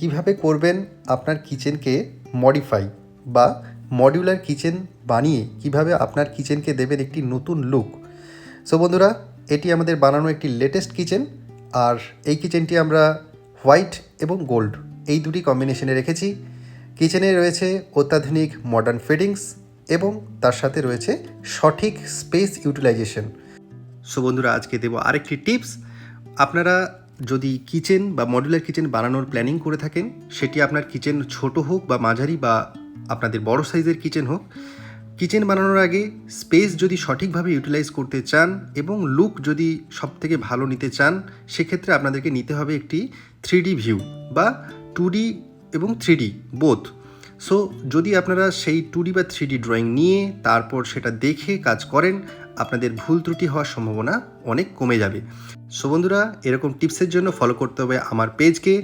কিভাবে করবেন আপনার কিচেনকে মডিফাই বা মডিউলার কিচেন বানিয়ে কিভাবে আপনার কিচেনকে দেবেন একটি নতুন লুক। সো বন্ধুরা, এটি আমাদের বানানো একটি লেটেস্ট কিচেন। আর এই কিচেনটি আমরা হোয়াইট এবং গোল্ড এই দুটি কম্বিনেশনে রেখেছি। কিচেনে রয়েছে অত্যাধুনিক মডার্ন ফিটিংস এবং তার সাথে রয়েছে সঠিক স্পেস ইউটিলাইজেশন। সো বন্ধুরা, আজকে দেবো আরেকটি টিপস। আপনারা যদি কিচেন বা মডুলার কিচেন বানানোর প্ল্যানিং করে থাকেন, সেটি আপনার কিচেন ছোট হোক বা মাঝারি বা আপনাদের বড় সাইজের কিচেন হোক, কিচেন বানানোর আগে স্পেস যদি সঠিকভাবে ইউটিলাইজ করতে চান এবং লুক যদি সবথেকে ভালো নিতে চান, সেক্ষেত্রে আপনাদেরকে নিতে হবে একটি 3D ভিউ বা 2D এবং 3D বোথ। সো যদি আপনারা সেই 2D বা 3D ড্রয়িং নিয়ে তারপর সেটা দেখে কাজ করেন, আপনাদের ভুল ত্রুটি হওয়ার সম্ভাবনা অনেক কমে যাবে। সো বন্ধুরা, এরকম টিপসের জন্য ফলো করতে হবে আমার পেজকে।